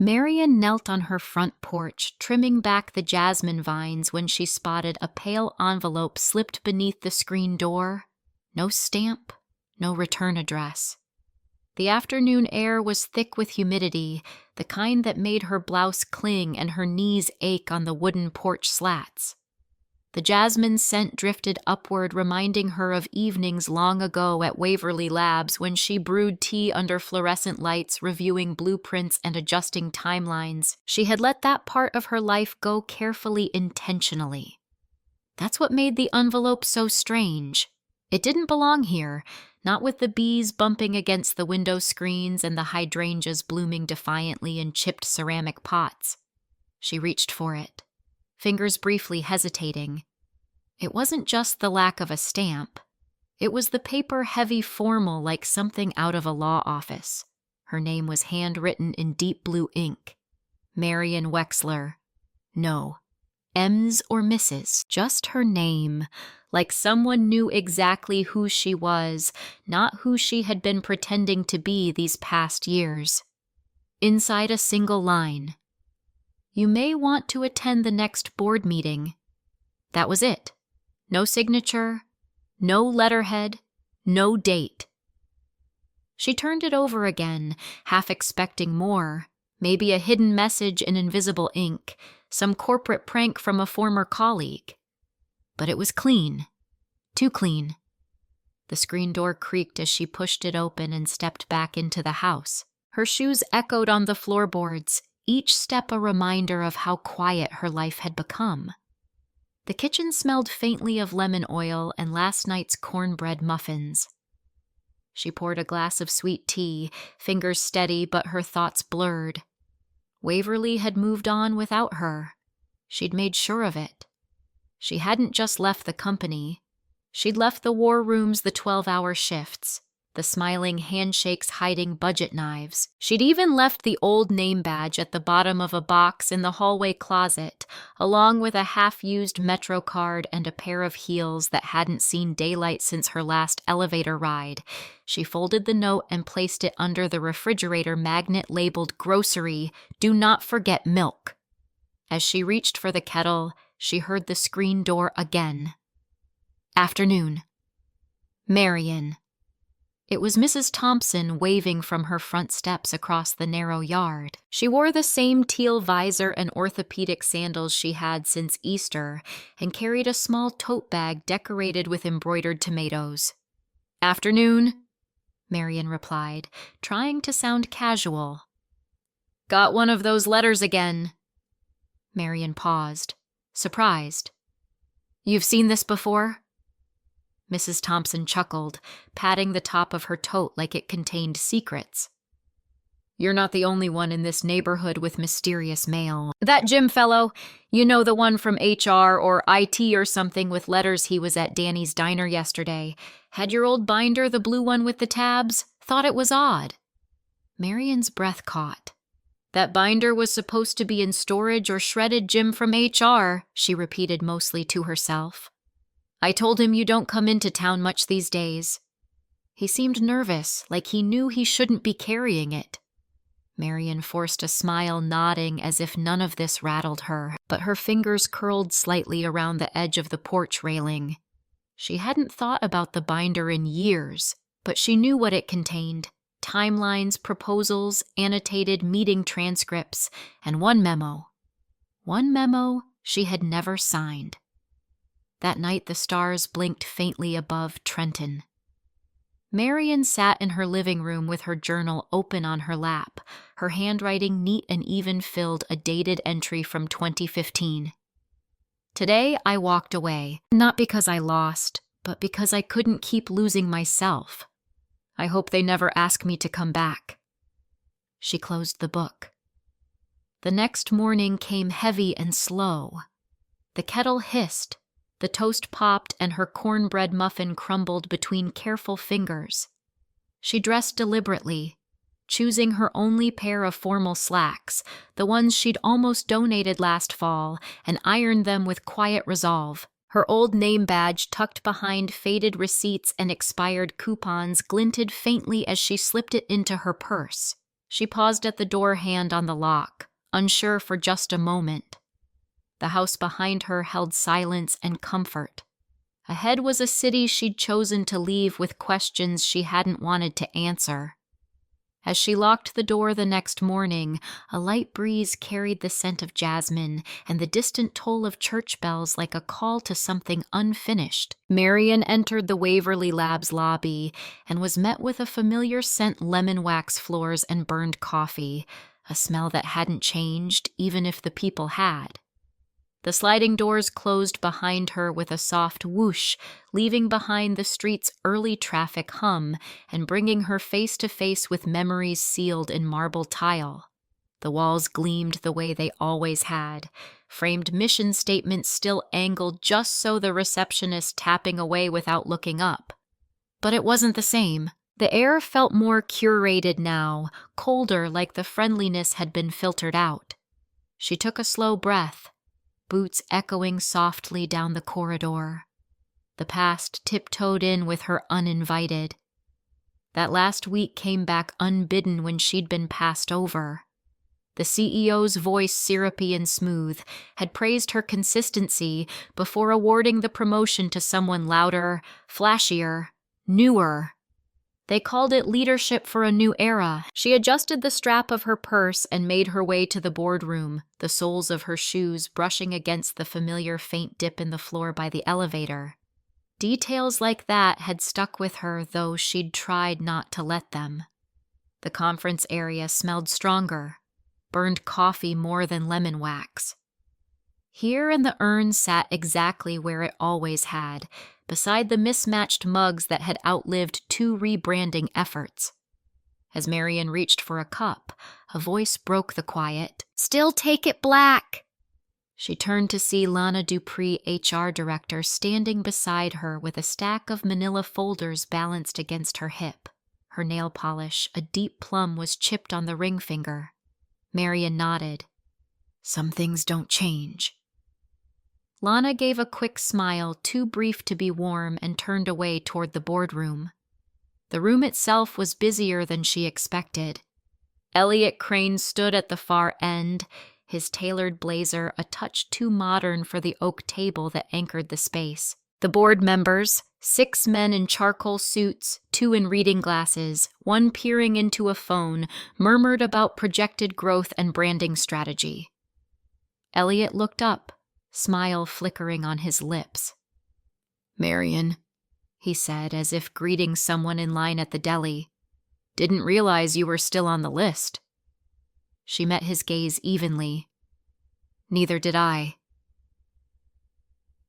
Marian knelt on her front porch, trimming back the jasmine vines when she spotted a pale envelope slipped beneath the screen door. No stamp, no return address. The afternoon air was thick with humidity, the kind that made her blouse cling and her knees ache on the wooden porch slats. The jasmine scent drifted upward, reminding her of evenings long ago at Waverly Labs when she brewed tea under fluorescent lights, reviewing blueprints and adjusting timelines. She had let that part of her life go carefully, intentionally. That's what made the envelope so strange. It didn't belong here, not with the bees bumping against the window screens and the hydrangeas blooming defiantly in chipped ceramic pots. She reached for it, fingers briefly hesitating. It wasn't just the lack of a stamp. It was the paper heavy formal like something out of a law office. Her name was handwritten in deep blue ink. Marian Wexler. No, M's or Mrs., just her name, like someone knew exactly who she was, not who she had been pretending to be these past years. Inside a single line. You may want to attend the next board meeting. That was it. No signature, no letterhead, no date. She turned it over again, half expecting more, maybe a hidden message in invisible ink, some corporate prank from a former colleague. But it was clean. Too clean. The screen door creaked as she pushed it open and stepped back into the house. Her shoes echoed on the floorboards, each step a reminder of how quiet her life had become. The kitchen smelled faintly of lemon oil and last night's cornbread muffins. She poured a glass of sweet tea, fingers steady but her thoughts blurred. Waverly had moved on without her. She'd made sure of it. She hadn't just left the company. She'd left the war rooms, the 12-hour shifts, the smiling handshakes hiding budget knives. She'd even left the old name badge at the bottom of a box in the hallway closet, along with a half-used Metro card and a pair of heels that hadn't seen daylight since her last elevator ride. She folded the note and placed it under the refrigerator magnet labeled "Grocery, Do Not Forget Milk." As she reached for the kettle, she heard the screen door again. Afternoon. Marian. It was Mrs. Thompson waving from her front steps across the narrow yard. She wore the same teal visor and orthopedic sandals she had since Easter and carried a small tote bag decorated with embroidered tomatoes. Afternoon, Marian replied, trying to sound casual. Got one of those letters again. Marian paused, surprised. You've seen this before? Mrs. Thompson chuckled, patting the top of her tote like it contained secrets. You're not the only one in this neighborhood with mysterious mail. That Jim fellow, you know, the one from HR or IT or something with letters, he was at Danny's diner yesterday. Had your old binder, the blue one with the tabs? Thought it was odd. Marian's breath caught. That binder was supposed to be in storage or shredded Jim from HR, she repeated mostly to herself. I told him you don't come into town much these days. He seemed nervous, like he knew he shouldn't be carrying it. Marian forced a smile, nodding as if none of this rattled her, but her fingers curled slightly around the edge of the porch railing. She hadn't thought about the binder in years, but she knew what it contained. Timelines, proposals, annotated meeting transcripts, and one memo. One memo she had never signed. That night the stars blinked faintly above Trenton. Marian sat in her living room with her journal open on her lap, her handwriting neat and even filled a dated entry from 2015. Today I walked away, not because I lost, but because I couldn't keep losing myself. I hope they never ask me to come back. She closed the book. The next morning came heavy and slow. The kettle hissed. The toast popped and her cornbread muffin crumbled between careful fingers. She dressed deliberately, choosing her only pair of formal slacks, the ones she'd almost donated last fall, and ironed them with quiet resolve. Her old name badge tucked behind faded receipts and expired coupons glinted faintly as she slipped it into her purse. She paused at the door, hand on the lock, unsure for just a moment. The house behind her held silence and comfort. Ahead was a city she'd chosen to leave with questions she hadn't wanted to answer. As she locked the door the next morning, a light breeze carried the scent of jasmine and the distant toll of church bells like a call to something unfinished. Marian entered the Waverly Labs lobby and was met with a familiar scent: lemon wax floors and burned coffee, a smell that hadn't changed even if the people had. The sliding doors closed behind her with a soft whoosh, leaving behind the street's early traffic hum and bringing her face to face with memories sealed in marble tile. The walls gleamed the way they always had, framed mission statements still angled just so the receptionist tapping away without looking up. But it wasn't the same. The air felt more curated now, colder, like the friendliness had been filtered out. She took a slow breath, boots echoing softly down the corridor. The past tiptoed in with her uninvited. That last week came back unbidden when she'd been passed over. The CEO's voice, syrupy and smooth, had praised her consistency before awarding the promotion to someone louder, flashier, newer. They called it leadership for a new era. She adjusted the strap of her purse and made her way to the boardroom, the soles of her shoes brushing against the familiar faint dip in the floor by the elevator. Details like that had stuck with her, though she'd tried not to let them. The conference area smelled stronger, burned coffee more than lemon wax. Here and the urn sat exactly where it always had, beside the mismatched mugs that had outlived 2 rebranding efforts. As Marian reached for a cup, a voice broke the quiet. "Still take it black!" She turned to see Lana Dupree, HR director, standing beside her with a stack of manila folders balanced against her hip. Her nail polish, a deep plum, was chipped on the ring finger. Marian nodded. "Some things don't change." Lana gave a quick smile, too brief to be warm, and turned away toward the boardroom. The room itself was busier than she expected. Elliot Crane stood at the far end, his tailored blazer a touch too modern for the oak table that anchored the space. The board members, 6 men in charcoal suits, 2 in reading glasses, 1 peering into a phone, murmured about projected growth and branding strategy. Elliot looked up, smile flickering on his lips. "Marian," he said, as if greeting someone in line at the deli. "Didn't realize you were still on the list." She met his gaze evenly. "Neither did I.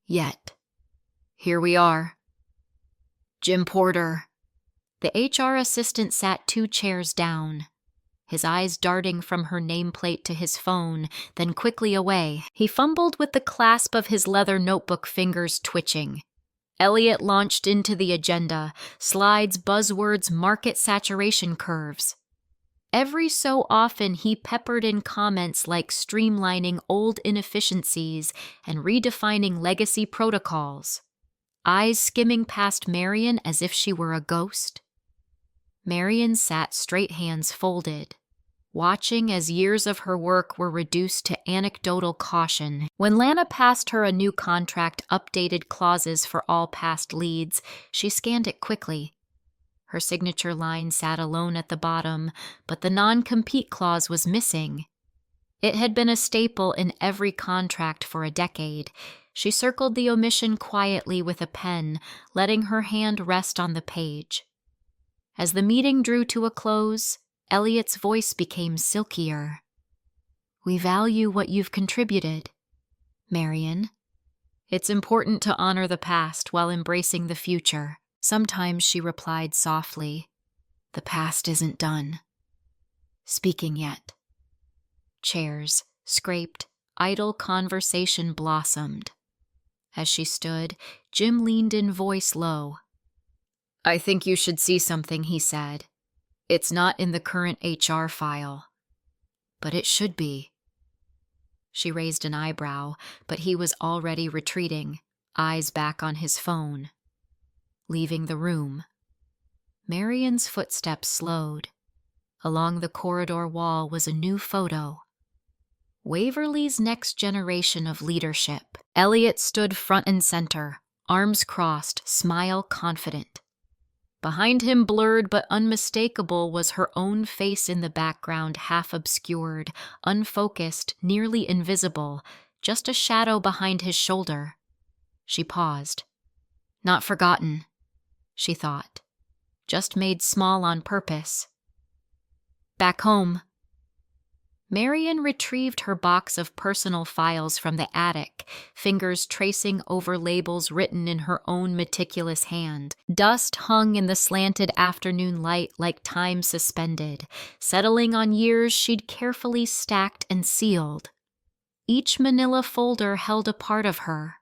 Yet. Here we are." "Jim Porter." The HR assistant sat 2 chairs down, his eyes darting from her nameplate to his phone, then quickly away. He fumbled with the clasp of his leather notebook, fingers twitching. Elliot launched into the agenda, slides, buzzwords, market saturation curves. Every so often he peppered in comments like streamlining old inefficiencies and redefining legacy protocols. Eyes skimming past Marian as if she were a ghost. Marian sat straight, hands folded, watching as years of her work were reduced to anecdotal caution. When Lana passed her a new contract, updated clauses for all past leads, she scanned it quickly. Her signature line sat alone at the bottom, but the non-compete clause was missing. It had been a staple in every contract for a decade. She circled the omission quietly with a pen, letting her hand rest on the page. As the meeting drew to a close, Elliot's voice became silkier. "We value what you've contributed, Marian. It's important to honor the past while embracing the future." Sometimes she replied softly, "The past isn't done speaking yet." Chairs scraped, idle conversation blossomed. As she stood, Jim leaned in, voice low. "I think you should see something," he said. "It's not in the current HR file, but it should be." She raised an eyebrow, but he was already retreating, eyes back on his phone. Leaving the room, Marian's footsteps slowed. Along the corridor wall was a new photo. Waverly's next generation of leadership. Elliot stood front and center, arms crossed, smile confident. Behind him, blurred but unmistakable, was her own face in the background, half obscured, unfocused, nearly invisible, just a shadow behind his shoulder. She paused. Not forgotten, she thought. Just made small on purpose. Back home. Marion retrieved her box of personal files from the attic, fingers tracing over labels written in her own meticulous hand. Dust hung in the slanted afternoon light like time suspended, settling on years she'd carefully stacked and sealed. Each manila folder held a part of her.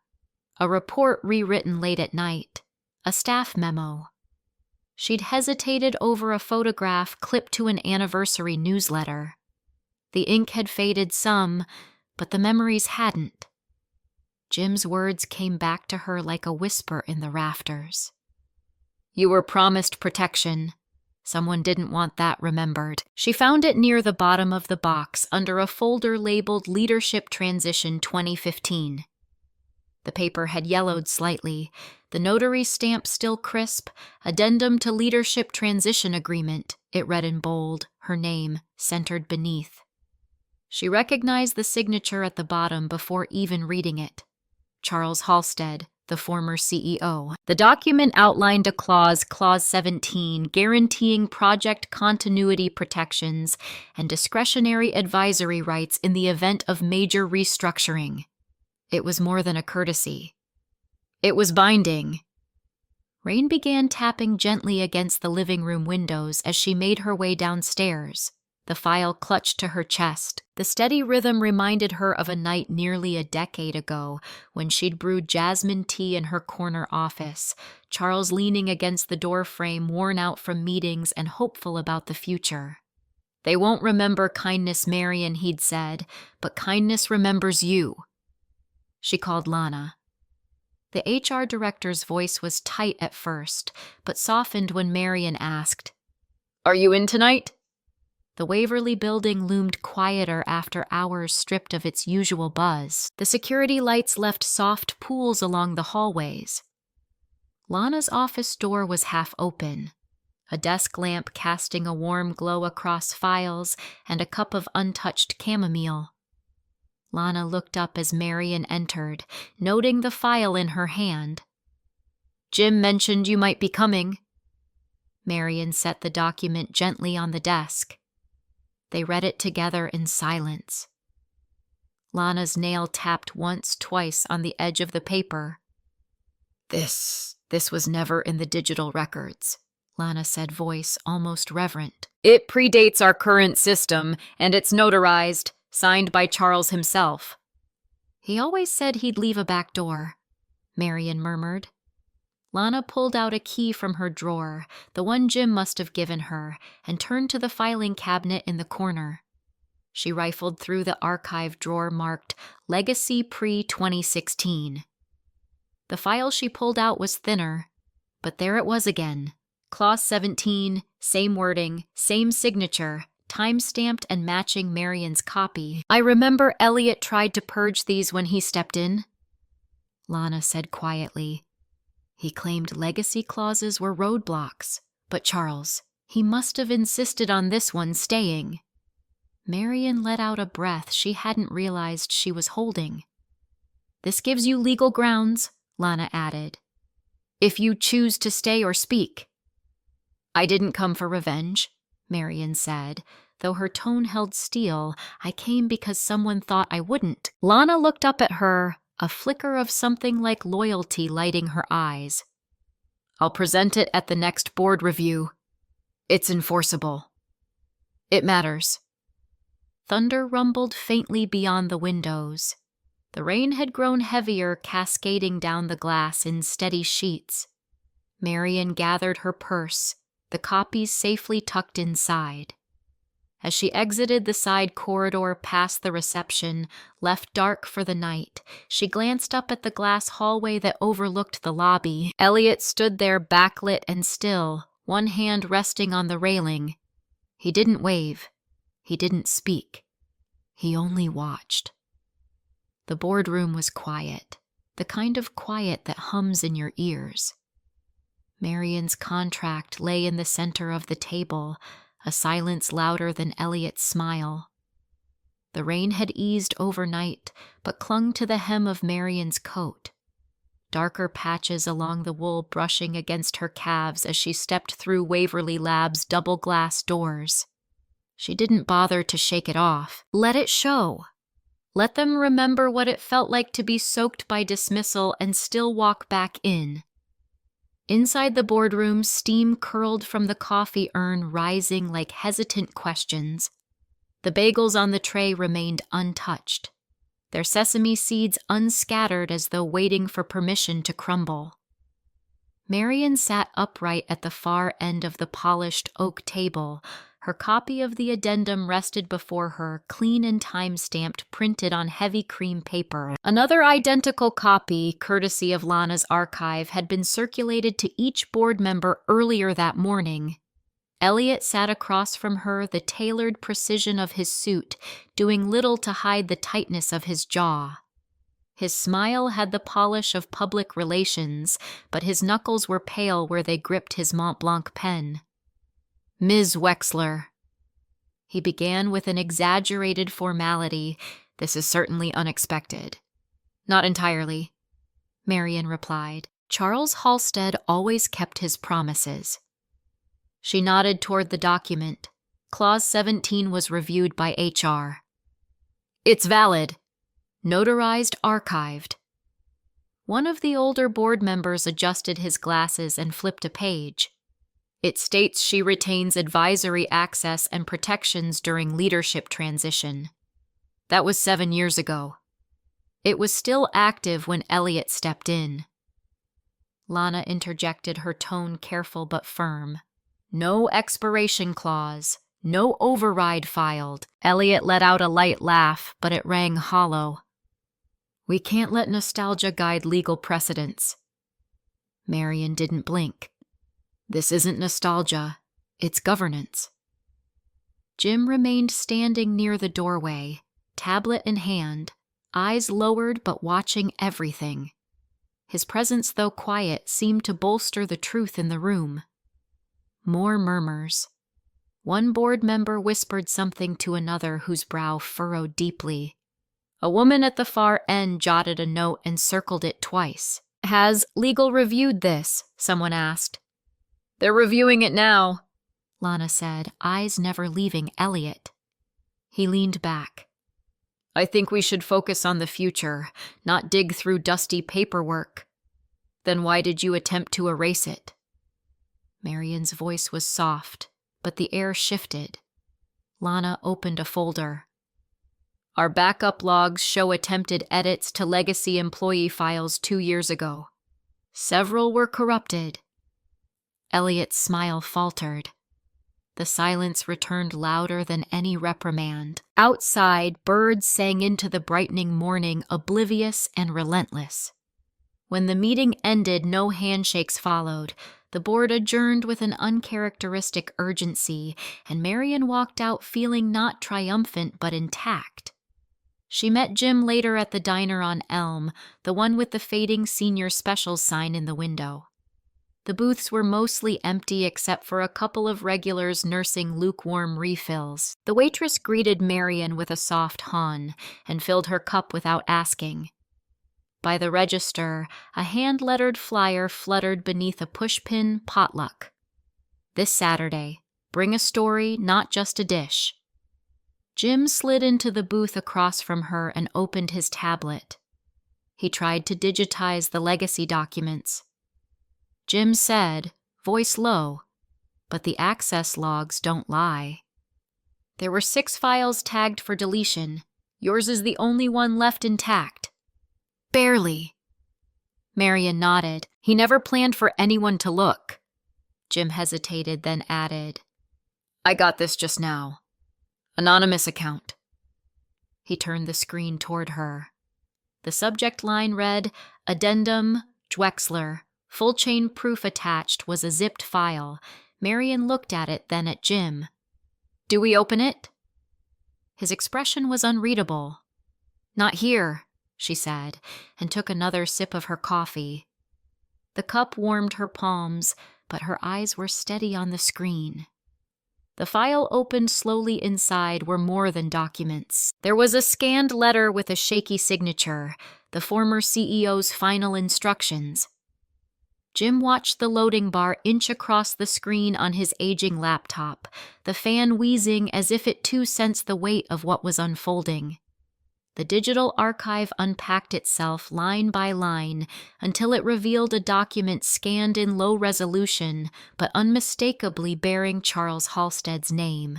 A report rewritten late at night. A staff memo. She'd hesitated over a photograph clipped to an anniversary newsletter. The ink had faded some, but the memories hadn't. Jim's words came back to her like a whisper in the rafters. You were promised protection. Someone didn't want that remembered. She found it near the bottom of the box under a folder labeled Leadership Transition 2015. The paper had yellowed slightly, the notary stamp still crisp, Addendum to Leadership Transition Agreement, it read in bold, her name centered beneath. She recognized the signature at the bottom before even reading it. Charles Halstead, the former CEO. The document outlined a clause 17, guaranteeing project continuity protections and discretionary advisory rights in the event of major restructuring. It was more than a courtesy. It was binding. Rain began tapping gently against the living room windows as she made her way downstairs. The file clutched to her chest. The steady rhythm reminded her of a night nearly a decade ago when she'd brewed jasmine tea in her corner office, Charles leaning against the doorframe, worn out from meetings and hopeful about the future. They won't remember kindness, Marion, he'd said, but kindness remembers you. She called Lana. The HR director's voice was tight at first, but softened when Marion asked, Are you in tonight? The Waverly building loomed quieter after hours stripped of its usual buzz. The security lights left soft pools along the hallways. Lana's office door was half open, a desk lamp casting a warm glow across files and a cup of untouched chamomile. Lana looked up as Marion entered, noting the file in her hand. Jim mentioned you might be coming. Marion set the document gently on the desk. They read it together in silence. Lana's nail tapped once, twice on the edge of the paper. This was never in the digital records, Lana said, voice almost reverent. It predates our current system, and it's notarized, signed by Charles himself. He always said he'd leave a back door, Marion murmured. Lana pulled out a key from her drawer, the one Jim must have given her, and turned to the filing cabinet in the corner. She rifled through the archive drawer marked Legacy Pre-2016. The file she pulled out was thinner, but there it was again. Clause 17, same wording, same signature, time-stamped and matching Marion's copy. I remember Elliot tried to purge these when he stepped in, Lana said quietly. He claimed legacy clauses were roadblocks, but Charles, he must have insisted on this one staying. Marion let out a breath she hadn't realized she was holding. This gives you legal grounds, Lana added, if you choose to stay or speak. I didn't come for revenge, Marion said, though her tone held steel. I came because someone thought I wouldn't. Lana looked up at her, a flicker of something like loyalty lighting her eyes. I'll present it at the next board review. It's enforceable. It matters. Thunder rumbled faintly beyond the windows. The rain had grown heavier, cascading down the glass in steady sheets. Marion gathered her purse, the copies safely tucked inside. As she exited the side corridor past the reception, left dark for the night, she glanced up at the glass hallway that overlooked the lobby. Elliot stood there backlit and still, one hand resting on the railing. He didn't wave. He didn't speak. He only watched. The boardroom was quiet, the kind of quiet that hums in your ears. Marian's contract lay in the center of the table, a silence louder than Elliot's smile. The rain had eased overnight, but clung to the hem of Marian's coat, darker patches along the wool brushing against her calves as she stepped through Waverly Labs' double-glass doors. She didn't bother to shake it off. Let it show. Let them remember what it felt like to be soaked by dismissal and still walk back in. Inside the boardroom, steam curled from the coffee urn, rising like hesitant questions. The bagels on the tray remained untouched, their sesame seeds unscattered as though waiting for permission to crumble. Marian sat upright at the far end of the polished oak table. Her copy of the addendum rested before her, clean and time-stamped, printed on heavy cream paper. Another identical copy, courtesy of Lana's archive, had been circulated to each board member earlier that morning. Elliot sat across from her, the tailored precision of his suit, doing little to hide the tightness of his jaw. His smile had the polish of public relations, but his knuckles were pale where they gripped his Mont Blanc pen. Ms. Wexler. He began with an exaggerated formality. This is certainly unexpected. Not entirely, Marian replied. Charles Halstead always kept his promises. She nodded toward the document. Clause 17 was reviewed by HR. It's valid. Notarized, archived. One of the older board members adjusted his glasses and flipped a page. It states she retains advisory access and protections during leadership transition. That was 7 years ago. It was still active when Elliot stepped in. Lana interjected, her tone careful but firm. No expiration clause, no override filed. Elliot let out a light laugh, but it rang hollow. We can't let nostalgia guide legal precedents. Marian didn't blink. This isn't nostalgia, it's governance. Jim remained standing near the doorway, tablet in hand, eyes lowered but watching everything. His presence, though quiet, seemed to bolster the truth in the room. More murmurs. One board member whispered something to another whose brow furrowed deeply. A woman at the far end jotted a note and circled it twice. Has legal reviewed this? Someone asked. They're reviewing it now, Lana said, eyes never leaving Elliot. He leaned back. I think we should focus on the future, not dig through dusty paperwork. Then why did you attempt to erase it? Marian's voice was soft, but the air shifted. Lana opened a folder. Our backup logs show attempted edits to legacy employee files 2 years ago. Several were corrupted. Elliot's smile faltered. The silence returned louder than any reprimand. Outside, birds sang into the brightening morning, oblivious and relentless. When the meeting ended, no handshakes followed. The board adjourned with an uncharacteristic urgency, and Marian walked out feeling not triumphant but intact. She met Jim later at the diner on Elm, the one with the fading senior specials sign in the window. The booths were mostly empty except for a couple of regulars nursing lukewarm refills. The waitress greeted Marian with a soft hon and filled her cup without asking. By the register, a hand-lettered flyer fluttered beneath a pushpin potluck. This Saturday, bring a story, not just a dish. Jim slid into the booth across from her and opened his tablet. He tried to digitize the legacy documents. Jim said, voice low, but the access logs don't lie. There were 6 files tagged for deletion. Yours is the only one left intact. Barely. Marian nodded. He never planned for anyone to look. Jim hesitated, then added, I got this just now. Anonymous account. He turned the screen toward her. The subject line read, Addendum, Wexler. Full chain proof attached was a zipped file. Marian looked at it, then at Jim. Do we open it? His expression was unreadable. Not here, she said, and took another sip of her coffee. The cup warmed her palms, but her eyes were steady on the screen. The file opened slowly inside were more than documents. There was a scanned letter with a shaky signature, the former CEO's final instructions. Jim watched the loading bar inch across the screen on his aging laptop, the fan wheezing as if it too sensed the weight of what was unfolding. The digital archive unpacked itself line by line until it revealed a document scanned in low resolution but unmistakably bearing Charles Halstead's name.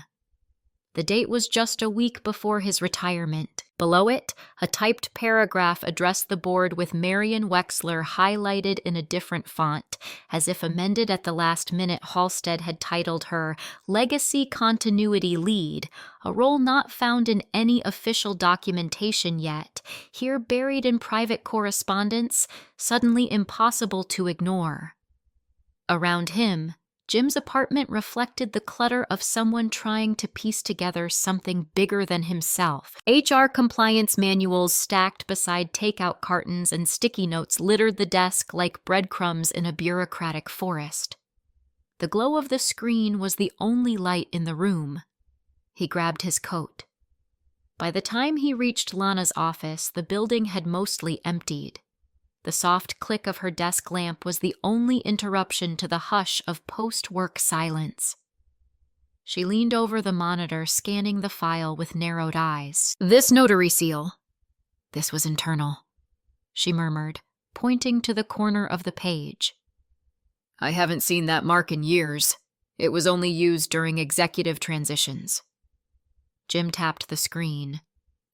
The date was just a week before his retirement. Below it, a typed paragraph addressed the board with Marion Wexler highlighted in a different font, as if amended at the last minute. Halstead had titled her Legacy Continuity Lead, a role not found in any official documentation yet, here buried in private correspondence, suddenly impossible to ignore. Around him, Jim's apartment reflected the clutter of someone trying to piece together something bigger than himself. HR compliance manuals stacked beside takeout cartons and sticky notes littered the desk like breadcrumbs in a bureaucratic forest. The glow of the screen was the only light in the room. He grabbed his coat. By the time he reached Lana's office, the building had mostly emptied. The soft click of her desk lamp was the only interruption to the hush of post-work silence. She leaned over the monitor, scanning the file with narrowed eyes. This notary seal. This was internal, she murmured, pointing to the corner of the page. I haven't seen that mark in years. It was only used during executive transitions. Jim tapped the screen.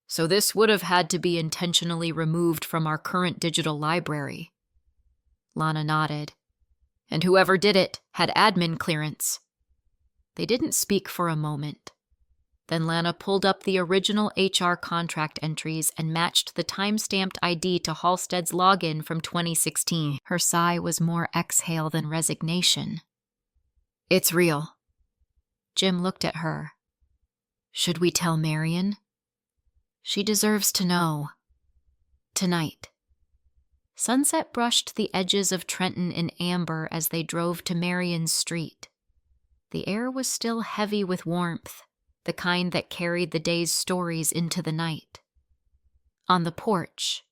So this would have had to be intentionally removed from our current digital library. Lana nodded. And whoever did it had admin clearance. They didn't speak for a moment. Then Lana pulled up the original HR contract entries and matched the time-stamped ID to Halstead's login from 2016. Her sigh was more exhale than resignation. It's real. Jim looked at her. Should we tell Marion? She deserves to know. Tonight. Sunset brushed the edges of Trenton in amber as they drove to Marion's street. The air was still heavy with warmth, the kind that carried the day's stories into the night. On the porch,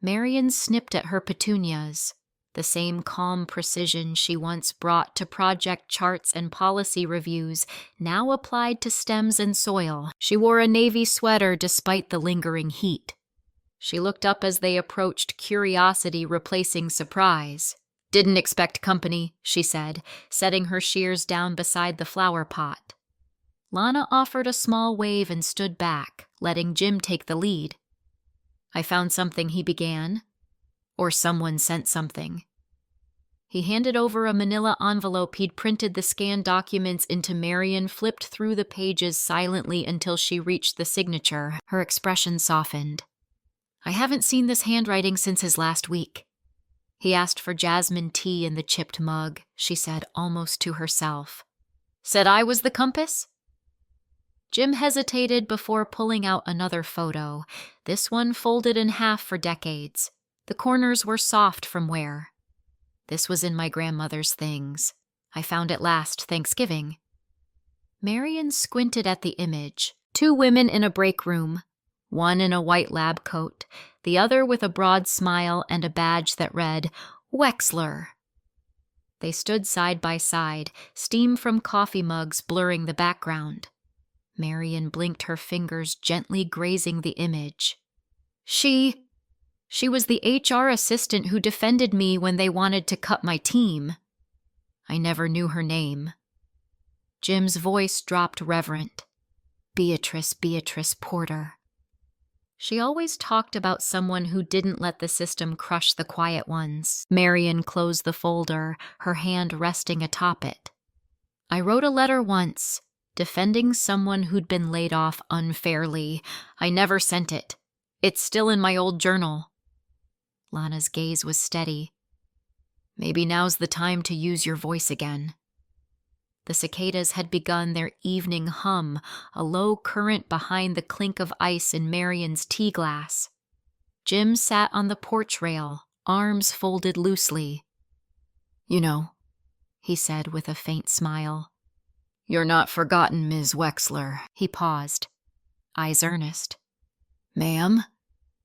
Marion snipped at her petunias, the same calm precision she once brought to project charts and policy reviews, now applied to stems and soil. She wore a navy sweater despite the lingering heat. She looked up as they approached, curiosity replacing surprise. Didn't expect company, she said, setting her shears down beside the flower pot. Lana offered a small wave and stood back, letting Jim take the lead. I found something, he began. Or someone sent something. He handed over a manila envelope he'd printed the scanned documents into. Marion flipped through the pages silently until she reached the signature. Her expression softened. I haven't seen this handwriting since his last week. He asked for jasmine tea in the chipped mug, she said almost to herself. Said I was the compass? Jim hesitated before pulling out another photo, this one folded in half for decades. The corners were soft from wear. This was in my grandmother's things. I found it last Thanksgiving. Marion squinted at the image. 2 women in a break room, one in a white lab coat, the other with a broad smile and a badge that read, Wexler. They stood side by side, steam from coffee mugs blurring the background. Marion blinked, her fingers gently grazing the image. She was the HR assistant who defended me when they wanted to cut my team. I never knew her name. Jim's voice dropped reverent. Beatrice Porter. She always talked about someone who didn't let the system crush the quiet ones. Marion closed the folder, her hand resting atop it. I wrote a letter once, defending someone who'd been laid off unfairly. I never sent it. It's still in my old journal. Lana's gaze was steady. Maybe now's the time to use your voice again. The cicadas had begun their evening hum, a low current behind the clink of ice in Marian's tea glass. Jim sat on the porch rail, arms folded loosely. "You know," he said with a faint smile, "you're not forgotten, Ms. Wexler." He paused, eyes earnest. "Ma'am,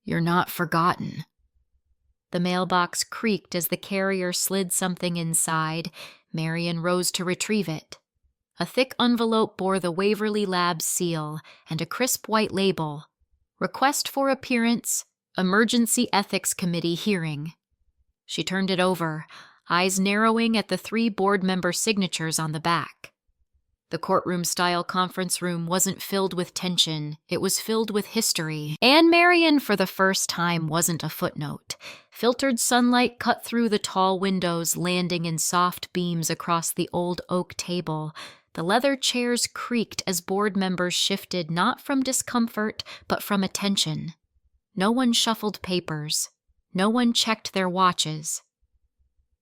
you're not forgotten." The mailbox creaked as the carrier slid something inside. Marian rose to retrieve it. A thick envelope bore the Waverly Labs seal and a crisp white label. "Request for appearance, Emergency Ethics Committee hearing." She turned it over, eyes narrowing at the 3 board member signatures on the back. The courtroom-style conference room wasn't filled with tension, it was filled with history. And Marian, for the first time, wasn't a footnote. Filtered sunlight cut through the tall windows, landing in soft beams across the old oak table. The leather chairs creaked as board members shifted not from discomfort, but from attention. No one shuffled papers. No one checked their watches.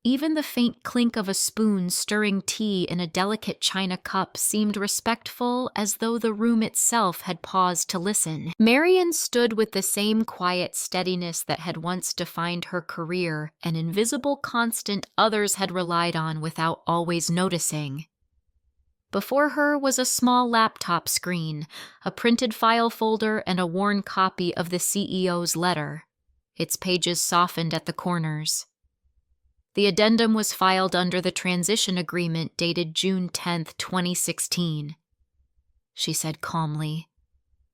Even the faint clink of a spoon stirring tea in a delicate china cup seemed respectful, as though the room itself had paused to listen. Marian stood with the same quiet steadiness that had once defined her career, an invisible constant others had relied on without always noticing. Before her was a small laptop screen, a printed file folder, and a worn copy of the CEO's letter. Its pages softened at the corners. The addendum was filed under the transition agreement dated June 10, 2016. She said calmly,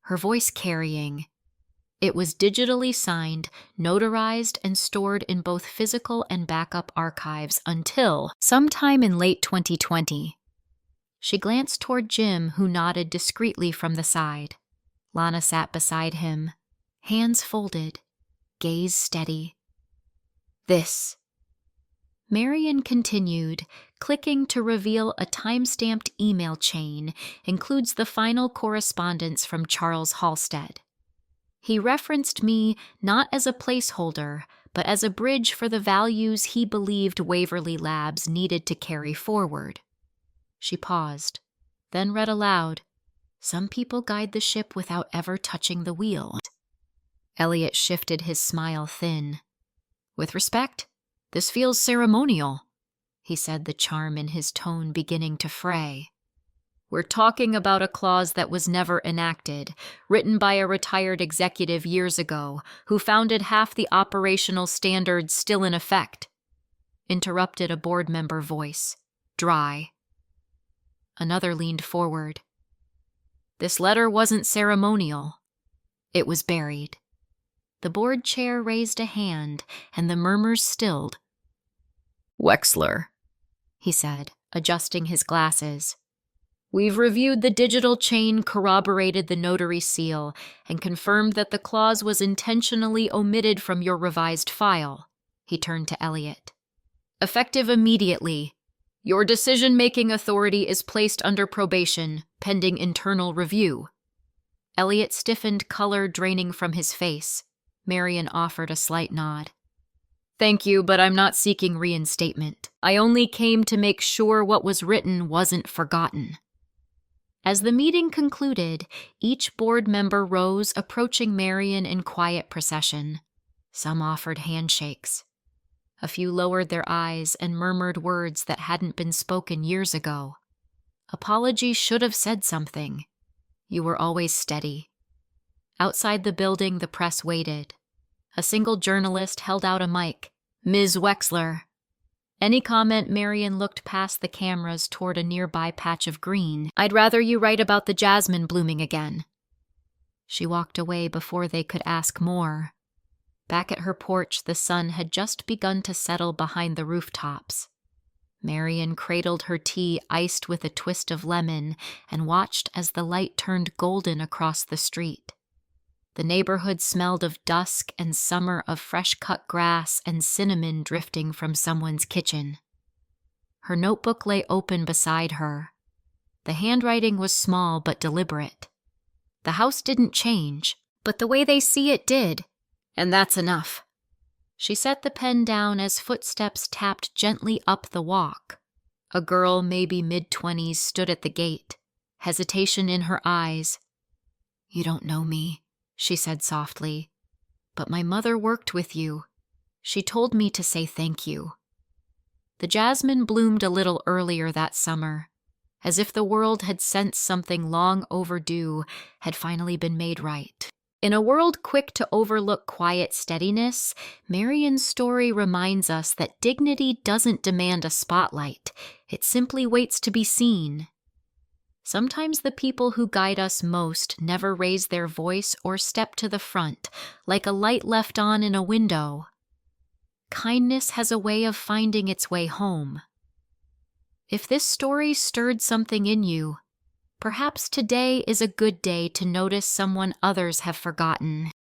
her voice carrying. It was digitally signed, notarized, and stored in both physical and backup archives until sometime in late 2020. She glanced toward Jim, who nodded discreetly from the side. Lana sat beside him, hands folded, gaze steady. "This," Marian continued, clicking to reveal a time-stamped email chain, includes the final correspondence from Charles Halstead. He referenced me not as a placeholder, but as a bridge for the values he believed Waverly Labs needed to carry forward. She paused, then read aloud, "Some people guide the ship without ever touching the wheel." Elliot shifted his smile thin. "With respect, this feels ceremonial," he said, the charm in his tone beginning to fray. "We're talking about a clause that was never enacted, written by a retired executive years ago, who founded half the operational standards still in effect," interrupted a board member voice, dry. Another leaned forward. "This letter wasn't ceremonial. It was buried." The board chair raised a hand, and the murmurs stilled. "Wexler," he said, adjusting his glasses. "We've reviewed the digital chain, corroborated the notary seal, and confirmed that the clause was intentionally omitted from your revised file." He turned to Elliot. "Effective immediately. Your decision-making authority is placed under probation, pending internal review." Elliot stiffened, color draining from his face. Marian offered a slight nod. "Thank you, but I'm not seeking reinstatement. I only came to make sure what was written wasn't forgotten." As the meeting concluded, each board member rose, approaching Marian in quiet procession. Some offered handshakes. A few lowered their eyes and murmured words that hadn't been spoken years ago. Apology should have said something. You were always steady. Outside the building, the press waited. A single journalist held out a mic. "Ms. Wexler." Any comment? Marian looked past the cameras toward a nearby patch of green. "I'd rather you write about the jasmine blooming again." She walked away before they could ask more. Back at her porch, the sun had just begun to settle behind the rooftops. Marian cradled her tea iced with a twist of lemon and watched as the light turned golden across the street. The neighborhood smelled of dusk and summer, of fresh-cut grass and cinnamon drifting from someone's kitchen. Her notebook lay open beside her. The handwriting was small but deliberate. The house didn't change, but the way they see it did, and that's enough. She set the pen down as footsteps tapped gently up the walk. A girl, maybe mid-20s, stood at the gate, hesitation in her eyes. "You don't know me," she said softly, "but my mother worked with you. She told me to say thank you." The jasmine bloomed a little earlier that summer, as if the world had sensed something long overdue had finally been made right. In a world quick to overlook quiet steadiness, Marion's story reminds us that dignity doesn't demand a spotlight. It simply waits to be seen. Sometimes the people who guide us most never raise their voice or step to the front, like a light left on in a window. Kindness has a way of finding its way home. If this story stirred something in you, perhaps today is a good day to notice someone others have forgotten.